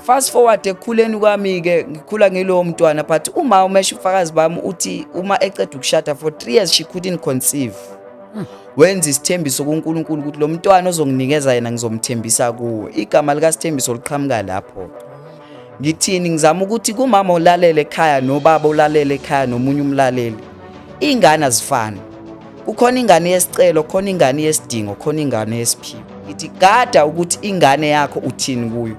Fast forward ekukhuleni kwami ke ngikhula ngilo mntwana, but uma umesha ufakazi bami uthi uma eceda ukushada for 3 years she couldn't conceive. Wenza isithembiso kuNkulunkulu ukuthi lo mntwana ozonginikeza yena ngizomthembisa kuwe. Igama lika Sithembiso liqhamuka lapho. Ngithini ngizama ukuthi kumama olalele ekhaya nobaba olalele ekhaya nomunye umlaleli. Ingane azifani. Kukhona ingane yesicelo, khona ingane yesidingo, khona ingane yesiphiwo. Ngithi gada ukuthi ingane yakho uthini kuyo.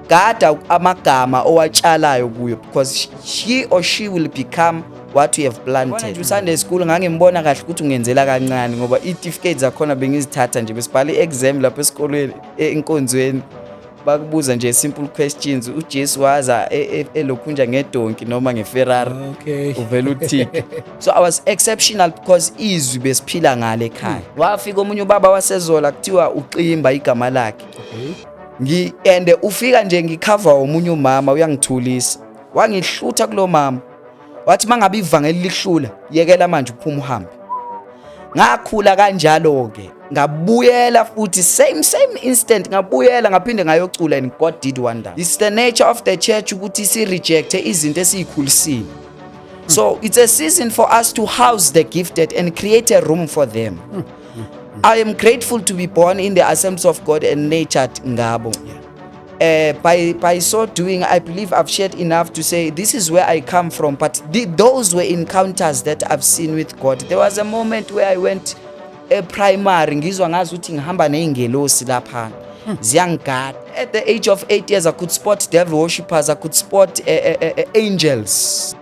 Gada amagama owatshalayo kuyo because he or she will become what you have planted. Sunday school ngangibona kahle ukuthi ungenzela kancane ngoba certificates zakhona bengizithatha nje besibhala iexam lapha esikolweni enkonzweni. Bakubuza nje simple questions. uJesu waza elokhunja ngedonki noma ngeFerrari. Okay. Uvela uthike. So I was exceptional because izwi besiphila ngale ekhaya. Wafika omunye ubaba waseZola kuthiwa uQimba igama lakhe. And ufika nje ngikhava umunye umama uyangithulisa. Wangihlutha kulo mama. Wathi mangabe ivangeli lihlula yekela manje uphuma uhambe. Ngakhula kanjalo ke. Ngabuyela futhi same instant ngabuyela ngaphinde ngayocula and God did wonder. It's the nature of the church ukuthi si reject izinto esiyikhulisile. So it's a season for us to house the gifted and create a room for them. I am grateful to be born in the Assemblies of God and nurtured ngabo. By so doing, I believe I've shared enough to say this is where I come from. But those were encounters that I've seen with God. There was a moment where I went primary, ngizwa ngazi ukuthi ngihamba neingelosi lapha. Ziyangigada. At the age of 8 years, I could spot devil worshippers, I could spot angels.